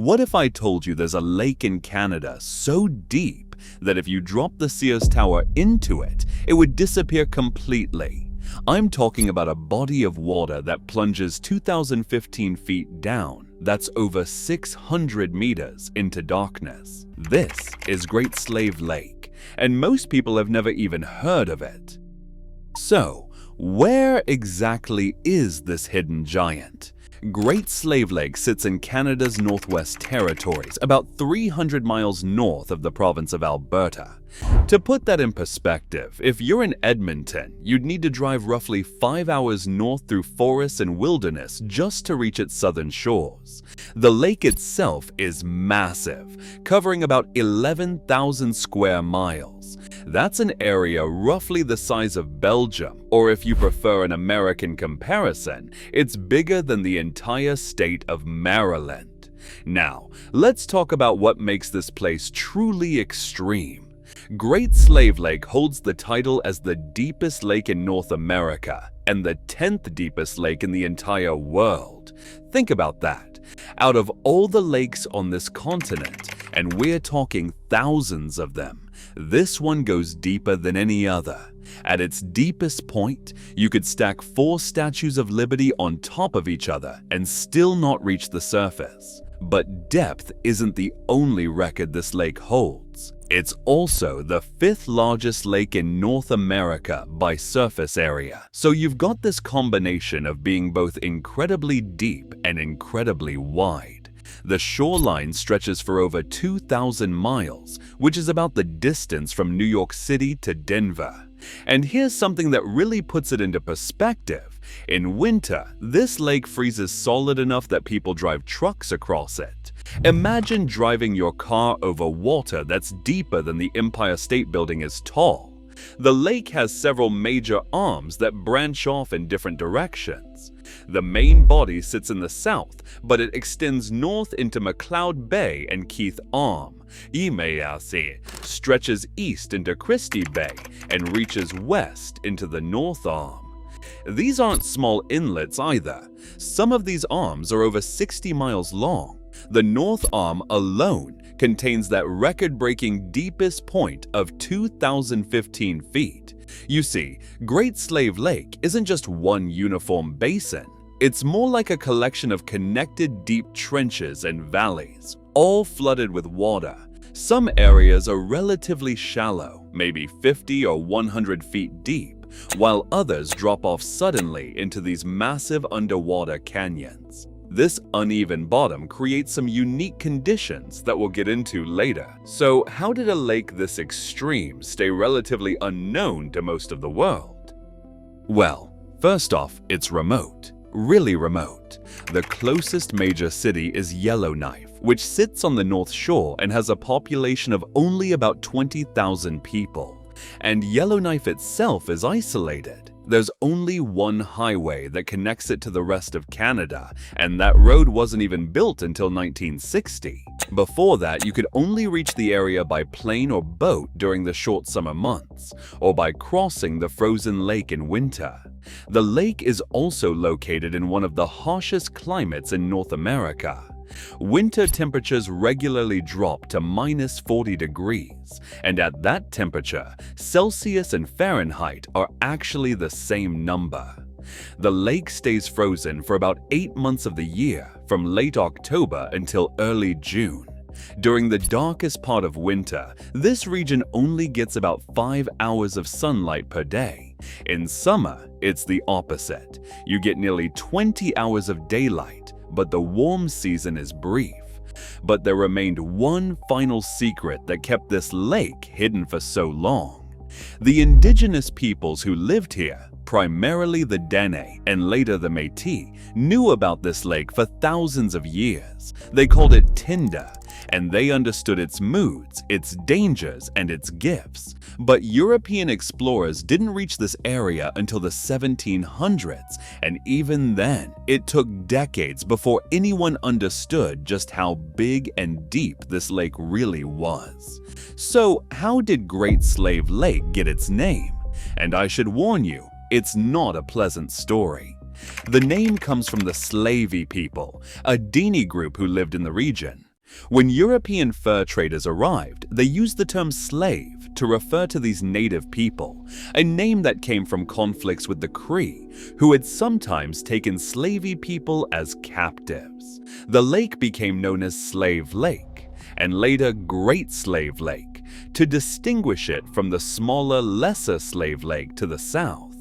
What if I told you there's a lake in Canada so deep that if you drop the Sears Tower into it, it would disappear completely? I'm talking about a body of water that plunges 2,015 feet down, that's over 600 meters into darkness. This is Great Slave Lake, and most people have never even heard of it. So, where exactly is this hidden giant? Great Slave Lake sits in Canada's Northwest Territories, about 300 miles north of the province of Alberta. To put that in perspective, if you're in Edmonton, you'd need to drive roughly 5 hours north through forests and wilderness just to reach its southern shores. The lake itself is massive, covering about 11,000 square miles. That's an area roughly the size of Belgium, or if you prefer an American comparison, it's bigger than the entire state of Maryland. Now, let's talk about what makes this place truly extreme. Great Slave Lake holds the title as the deepest lake in North America and the 10th deepest lake in the entire world. Think about that. Out of all the lakes on this continent, and we're talking thousands of them, this one goes deeper than any other. At its deepest point, you could stack 4 Statues of Liberty on top of each other and still not reach the surface. But depth isn't the only record this lake holds. It's also the 5th largest lake in North America by surface area. So you've got this combination of being both incredibly deep and incredibly wide. The shoreline stretches for over 2,000 miles, which is about the distance from New York City to Denver. And here's something that really puts it into perspective. In winter, this lake freezes solid enough that people drive trucks across it. Imagine driving your car over water that's deeper than the Empire State Building is tall. The lake has several major arms that branch off in different directions. The main body sits in the south, but it extends north into McLeod Bay and Keith Arm. Imease stretches east into Christie Bay and reaches west into the North Arm. These aren't small inlets either. Some of these arms are over 60 miles long. The North Arm alone contains that record-breaking deepest point of 2,015 feet. You see, Great Slave Lake isn't just one uniform basin. It's more like a collection of connected deep trenches and valleys, all flooded with water. Some areas are relatively shallow, maybe 50 or 100 feet deep, while others drop off suddenly into these massive underwater canyons. This uneven bottom creates some unique conditions that we'll get into later. So how did a lake this extreme stay relatively unknown to most of the world? Well, first off, it's remote. Really remote. The closest major city is Yellowknife, which sits on the North Shore and has a population of only about 20,000 people. And Yellowknife itself is isolated. There's only one highway that connects it to the rest of Canada, and that road wasn't even built until 1960. Before that, you could only reach the area by plane or boat during the short summer months, or by crossing the frozen lake in winter. The lake is also located in one of the harshest climates in North America. Winter temperatures regularly drop to minus 40 degrees, and at that temperature, Celsius and Fahrenheit are actually the same number. The lake stays frozen for about 8 months of the year, from late October until early June. During the darkest part of winter, this region only gets about 5 hours of sunlight per day. In summer, it's the opposite. You get nearly 20 hours of daylight, but the warm season is brief. But there remained one final secret that kept this lake hidden for so long. The indigenous peoples who lived here, primarily the Dene and later the Métis, knew about this lake for thousands of years. They called it Tinder, and they understood its moods, its dangers, and its gifts. But European explorers didn't reach this area until the 1700s, and even then, it took decades before anyone understood just how big and deep this lake really was. So, how did Great Slave Lake get its name? And I should warn you, it's not a pleasant story. The name comes from the Slavey people, a Dene group who lived in the region. When European fur traders arrived, they used the term slave to refer to these native people, a name that came from conflicts with the Cree, who had sometimes taken slavey people as captives. The lake became known as Slave Lake, and later Great Slave Lake, to distinguish it from the smaller, lesser Slave Lake to the south.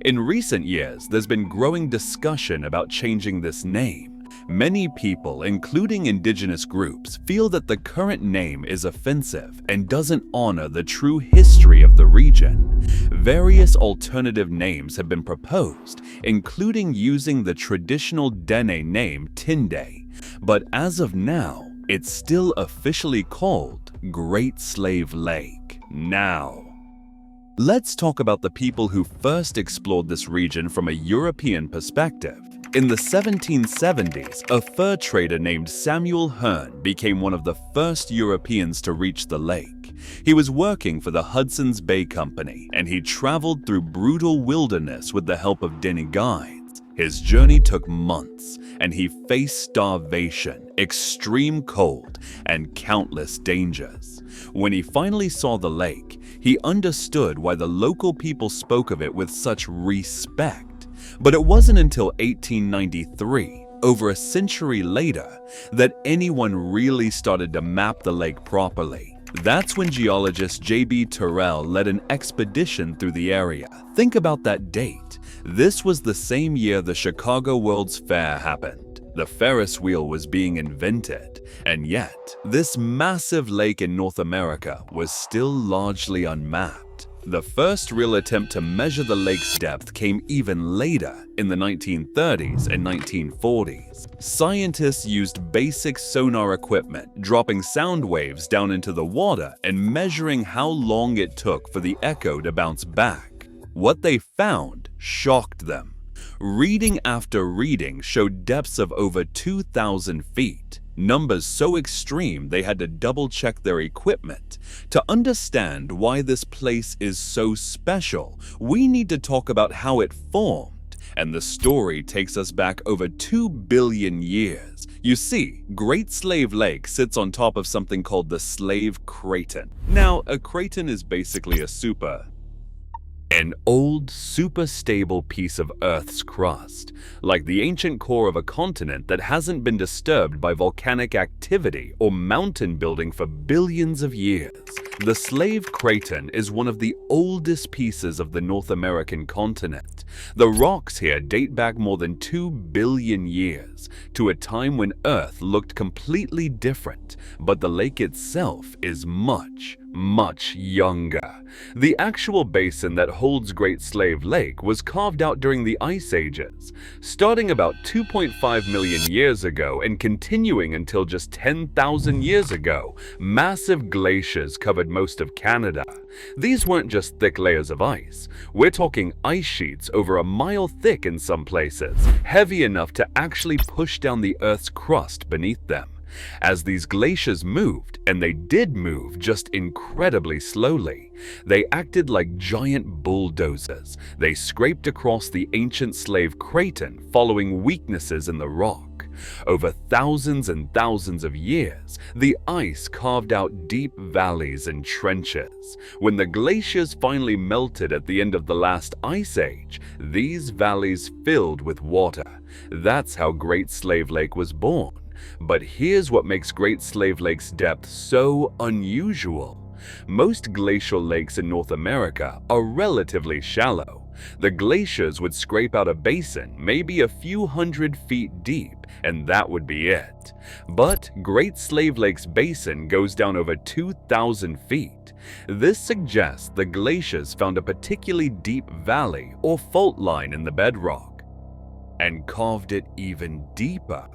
In recent years, there's been growing discussion about changing this name. Many people, including indigenous groups, feel that the current name is offensive and doesn't honor the true history of the region. Various alternative names have been proposed, including using the traditional Dene name Tinde, but as of now, it's still officially called Great Slave Lake. Now, let's talk about the people who first explored this region from a European perspective. In the 1770s, a fur trader named Samuel Hearne became one of the first Europeans to reach the lake. He was working for the Hudson's Bay Company, and he traveled through brutal wilderness with the help of Dene guides. His journey took months, and he faced starvation, extreme cold, and countless dangers. When he finally saw the lake, he understood why the local people spoke of it with such respect. But it wasn't until 1893, over a century later, that anyone really started to map the lake properly. That's when geologist J.B. Terrell led an expedition through the area. Think about that date. This was the same year the Chicago World's Fair happened. The Ferris wheel was being invented, and yet, this massive lake in North America was still largely unmapped. The first real attempt to measure the lake's depth came even later, in the 1930s and 1940s. Scientists used basic sonar equipment, dropping sound waves down into the water and measuring how long it took for the echo to bounce back. What they found shocked them. Reading after reading showed depths of over 2,000 feet. Numbers so extreme they had to double-check their equipment. To understand why this place is so special, we need to talk about how it formed, and the story takes us back over 2 billion years. You see, Great Slave Lake sits on top of something called the Slave Craton. Now, a craton is basically an old, super stable piece of Earth's crust, like the ancient core of a continent that hasn't been disturbed by volcanic activity or mountain building for billions of years. The Slave Craton is one of the oldest pieces of the North American continent. The rocks here date back more than 2 billion years, to a time when Earth looked completely different, but the lake itself is much younger. The actual basin that holds Great Slave Lake was carved out during the Ice Ages, starting about 2.5 million years ago and continuing until just 10,000 years ago. Massive glaciers covered most of Canada. These weren't just thick layers of ice. We're talking ice sheets over a mile thick in some places, heavy enough to actually push down the Earth's crust beneath them. As these glaciers moved, and they did move just incredibly slowly, they acted like giant bulldozers. They scraped across the ancient Slave Craton, following weaknesses in the rock. Over thousands and thousands of years, the ice carved out deep valleys and trenches. When the glaciers finally melted at the end of the last ice age, these valleys filled with water. That's how Great Slave Lake was born. But here's what makes Great Slave Lake's depth so unusual. Most glacial lakes in North America are relatively shallow. The glaciers would scrape out a basin, maybe a few hundred feet deep, and that would be it. But Great Slave Lake's basin goes down over 2,000 feet. This suggests the glaciers found a particularly deep valley or fault line in the bedrock and carved it even deeper.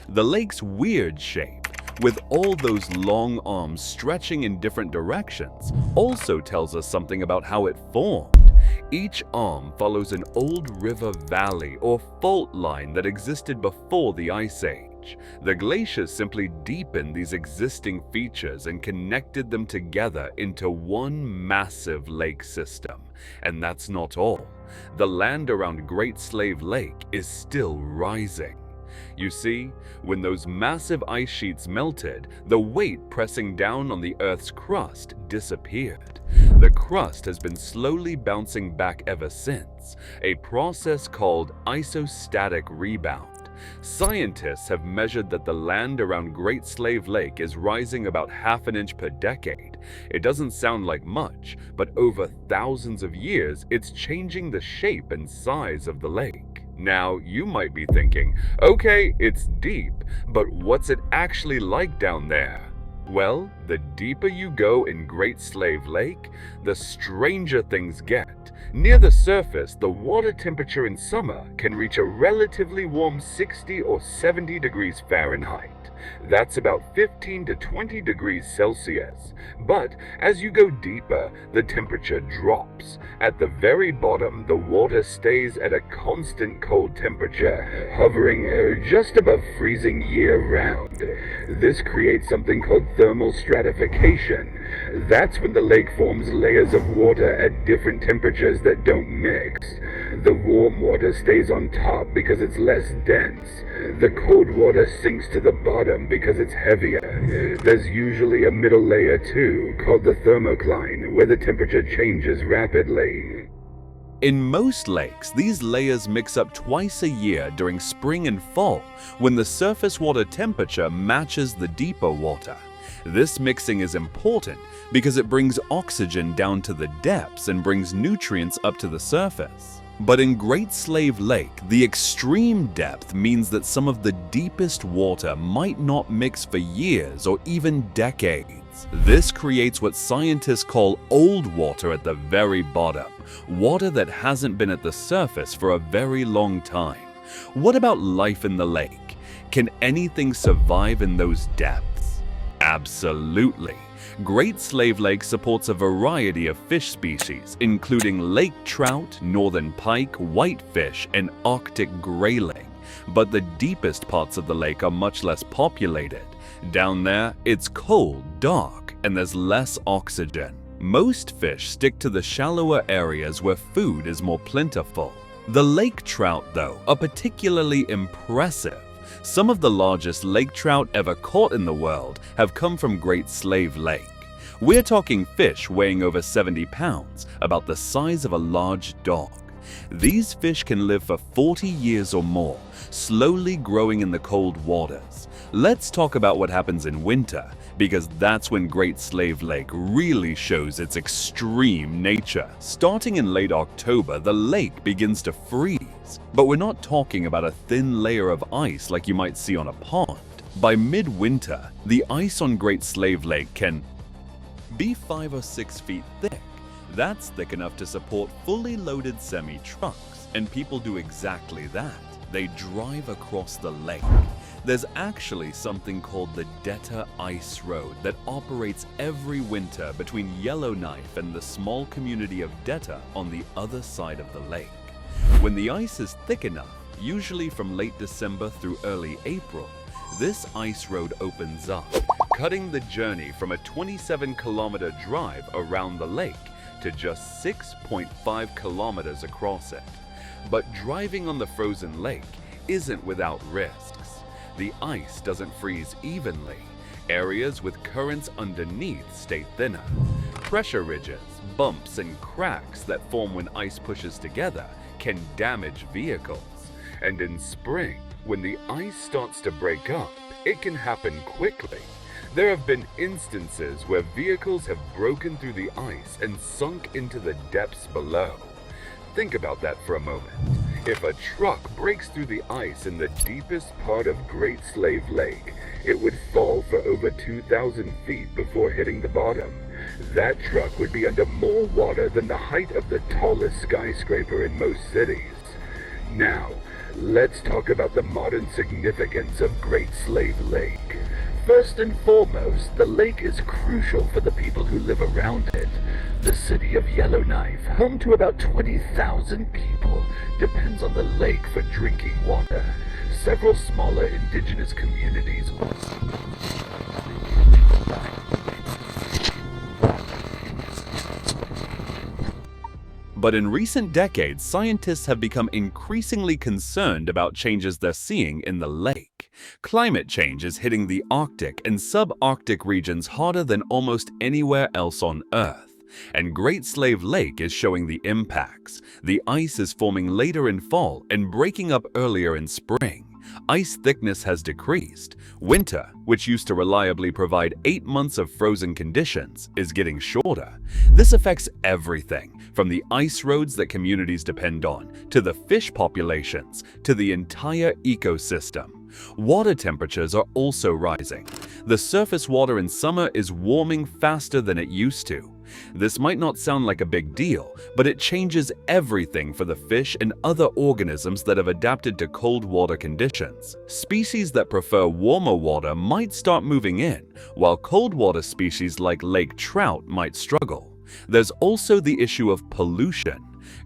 The lake's weird shape, with all those long arms stretching in different directions, also tells us something about how it formed. Each arm follows an old river valley or fault line that existed before the Ice Age. The glaciers simply deepened these existing features and connected them together into one massive lake system. And that's not all. The land around Great Slave Lake is still rising. You see, when those massive ice sheets melted, the weight pressing down on the Earth's crust disappeared. The crust has been slowly bouncing back ever since, a process called isostatic rebound. Scientists have measured that the land around Great Slave Lake is rising about half an inch per decade. It doesn't sound like much, but over thousands of years, it's changing the shape and size of the lake. Now, you might be thinking, okay, it's deep, but what's it actually like down there? Well, the deeper you go in Great Slave Lake, the stranger things get. Near the surface, the water temperature in summer can reach a relatively warm 60 or 70 degrees Fahrenheit. That's about 15 to 20 degrees Celsius. But as you go deeper, the temperature drops. At the very bottom, the water stays at a constant cold temperature, hovering just above freezing year-round. This creates something called thermal stratification. That's when the lake forms layers of water at different temperatures that don't mix. The warm water stays on top because it's less dense. The cold water sinks to the bottom because it's heavier. There's usually a middle layer too, called the thermocline, where the temperature changes rapidly. In most lakes, these layers mix up twice a year during spring and fall, when the surface water temperature matches the deeper water. This mixing is important because it brings oxygen down to the depths and brings nutrients up to the surface. But in Great Slave Lake, the extreme depth means that some of the deepest water might not mix for years or even decades. This creates what scientists call old water at the very bottom, water that hasn't been at the surface for a very long time. What about life in the lake? Can anything survive in those depths? Absolutely. Great Slave Lake supports a variety of fish species, including lake trout, northern pike, whitefish, and Arctic grayling. But the deepest parts of the lake are much less populated. Down there, it's cold, dark, and there's less oxygen. Most fish stick to the shallower areas where food is more plentiful. The lake trout, though, are particularly impressive. Some of the largest lake trout ever caught in the world have come from Great Slave Lake. We're talking fish weighing over 70 pounds, about the size of a large dog. These fish can live for 40 years or more, slowly growing in the cold waters. Let's talk about what happens in winter, because that's when Great Slave Lake really shows its extreme nature. Starting in late October, the lake begins to freeze. But we're not talking about a thin layer of ice like you might see on a pond. By midwinter, the ice on Great Slave Lake can be 5 or 6 feet thick. That's thick enough to support fully loaded semi-trucks, and people do exactly that. They drive across the lake. There's actually something called the Detta Ice Road that operates every winter between Yellowknife and the small community of Detta on the other side of the lake. When the ice is thick enough, usually from late December through early April, this ice road opens up, cutting the journey from a 27-kilometer drive around the lake to just 6.5 kilometers across it. But driving on the frozen lake isn't without risks. The ice doesn't freeze evenly. Areas with currents underneath stay thinner. Pressure ridges, bumps, and cracks that form when ice pushes together can damage vehicles. And in spring, when the ice starts to break up, it can happen quickly. There have been instances where vehicles have broken through the ice and sunk into the depths below. Think about that for a moment. If a truck breaks through the ice in the deepest part of Great Slave Lake, it would fall for over 2,000 feet before hitting the bottom. That truck would be under more water than the height of the tallest skyscraper in most cities. Now, let's talk about the modern significance of Great Slave Lake. First and foremost, the lake is crucial for the people who live around it. The city of Yellowknife, home to about 20,000 people, depends on the lake for drinking water. Several smaller indigenous communities But in recent decades, scientists have become increasingly concerned about changes they're seeing in the lake. Climate change is hitting the Arctic and subarctic regions harder than almost anywhere else on Earth. And Great Slave Lake is showing the impacts. The ice is forming later in fall and breaking up earlier in spring. Ice thickness has decreased. Winter, which used to reliably provide 8 months of frozen conditions, is getting shorter. This affects everything, from the ice roads that communities depend on, to the fish populations, to the entire ecosystem. Water temperatures are also rising. The surface water in summer is warming faster than it used to. This might not sound like a big deal, but it changes everything for the fish and other organisms that have adapted to cold water conditions. Species that prefer warmer water might start moving in, while cold water species like lake trout might struggle. There's also the issue of pollution.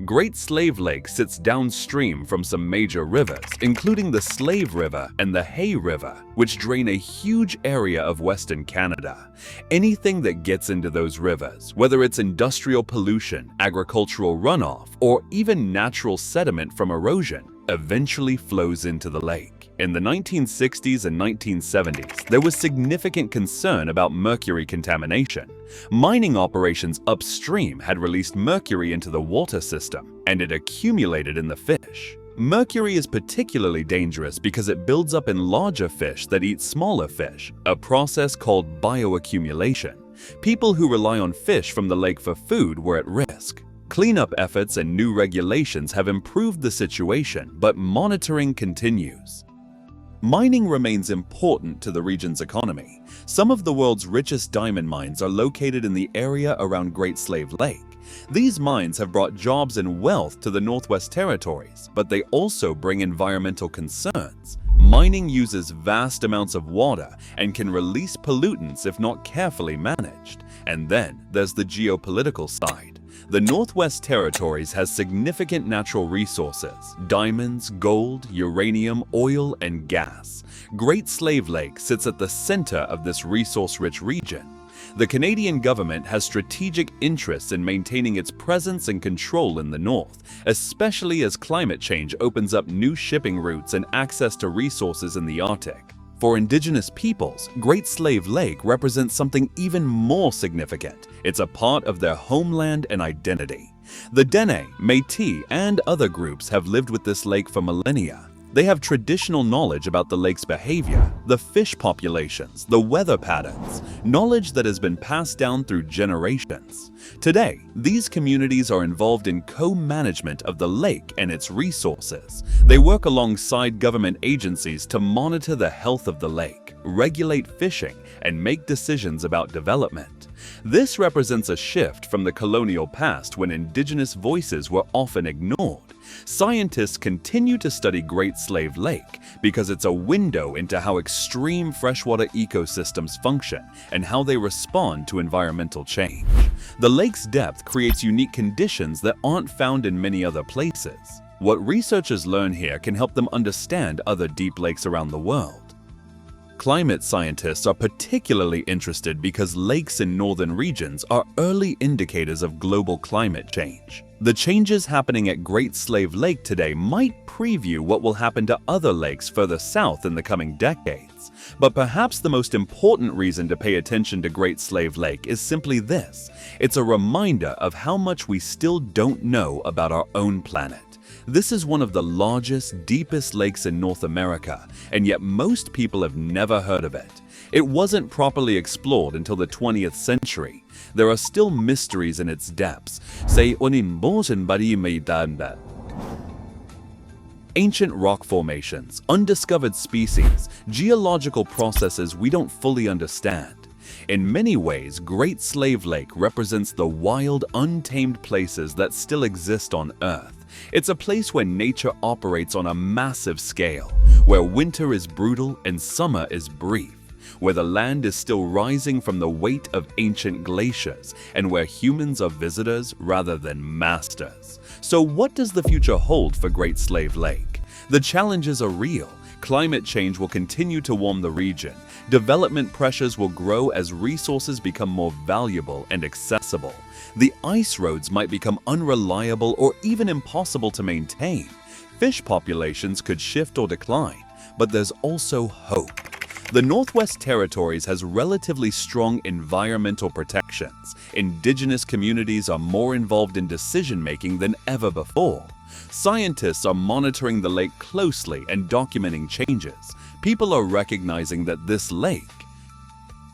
Great Slave Lake sits downstream from some major rivers, including the Slave River and the Hay River, which drain a huge area of Western Canada. Anything that gets into those rivers, whether it's industrial pollution, agricultural runoff, or even natural sediment from erosion, eventually flows into the lake. In the 1960s and 1970s, there was significant concern about mercury contamination. Mining operations upstream had released mercury into the water system, and it accumulated in the fish. Mercury is particularly dangerous because it builds up in larger fish that eat smaller fish, a process called bioaccumulation. People who rely on fish from the lake for food were at risk. Cleanup efforts and new regulations have improved the situation, but monitoring continues. Mining remains important to the region's economy. Some of the world's richest diamond mines are located in the area around Great Slave Lake. These mines have brought jobs and wealth to the Northwest Territories, but they also bring environmental concerns. Mining uses vast amounts of water and can release pollutants if not carefully managed. And then there's the geopolitical side. The Northwest Territories has significant natural resources: diamonds, gold, uranium, oil, and gas. Great Slave Lake sits at the center of this resource-rich region. The Canadian government has strategic interests in maintaining its presence and control in the north, especially as climate change opens up new shipping routes and access to resources in the Arctic. For Indigenous peoples, Great Slave Lake represents something even more significant. It's a part of their homeland and identity. The Dene, Métis, and other groups have lived with this lake for millennia. They have traditional knowledge about the lake's behavior, the fish populations, the weather patterns, knowledge that has been passed down through generations. Today, these communities are involved in co-management of the lake and its resources. They work alongside government agencies to monitor the health of the lake, regulate fishing, and make decisions about development. This represents a shift from the colonial past when Indigenous voices were often ignored. Scientists continue to study Great Slave Lake because it's a window into how extreme freshwater ecosystems function and how they respond to environmental change. The lake's depth creates unique conditions that aren't found in many other places. What researchers learn here can help them understand other deep lakes around the world. Climate scientists are particularly interested because lakes in northern regions are early indicators of global climate change. The changes happening at Great Slave Lake today might preview what will happen to other lakes further south in the coming decades. But perhaps the most important reason to pay attention to Great Slave Lake is simply this: it's a reminder of how much we still don't know about our own planet. This is one of the largest, deepest lakes in North America, and yet most people have never heard of it. It wasn't properly explored until the 20th century. There are still mysteries in its depths. Ancient rock formations, undiscovered species, geological processes we don't fully understand. In many ways, Great Slave Lake represents the wild, untamed places that still exist on Earth. It's a place where nature operates on a massive scale, where winter is brutal and summer is brief, where the land is still rising from the weight of ancient glaciers, and where humans are visitors rather than masters. So what does the future hold for Great Slave Lake? The challenges are real. Climate change will continue to warm the region. Development pressures will grow as resources become more valuable and accessible. The ice roads might become unreliable or even impossible to maintain. Fish populations could shift or decline, but there's also hope. The Northwest Territories has relatively strong environmental protections. Indigenous communities are more involved in decision-making than ever before. Scientists are monitoring the lake closely and documenting changes. People are recognizing that this lake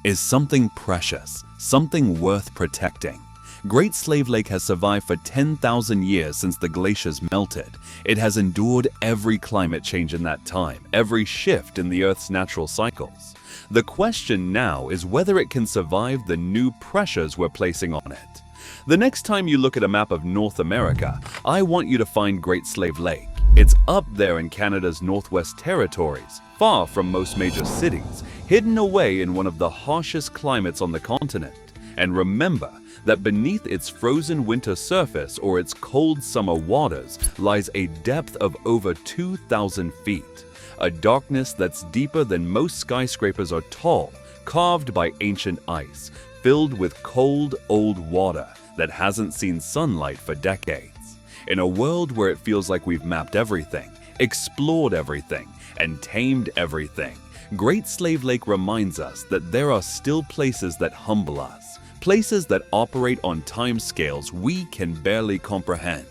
is something precious, something worth protecting. Great Slave Lake has survived for 10,000 years since the glaciers melted. It has endured every climate change in that time, every shift in the Earth's natural cycles. The question now is whether it can survive the new pressures we're placing on it. The next time you look at a map of North America, I want you to find Great Slave Lake. It's up there in Canada's Northwest Territories, far from most major cities, hidden away in one of the harshest climates on the continent. And remember that beneath its frozen winter surface or its cold summer waters lies a depth of over 2,000 feet, a darkness that's deeper than most skyscrapers are tall, carved by ancient ice, filled with cold, old water that hasn't seen sunlight for decades. In a world where it feels like we've mapped everything, explored everything, and tamed everything, Great Slave Lake reminds us that there are still places that humble us, places that operate on timescales we can barely comprehend.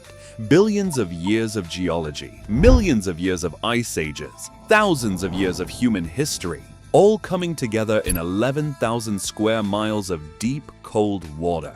Billions of years of geology, millions of years of ice ages, thousands of years of human history, all coming together in 11,000 square miles of deep, cold water.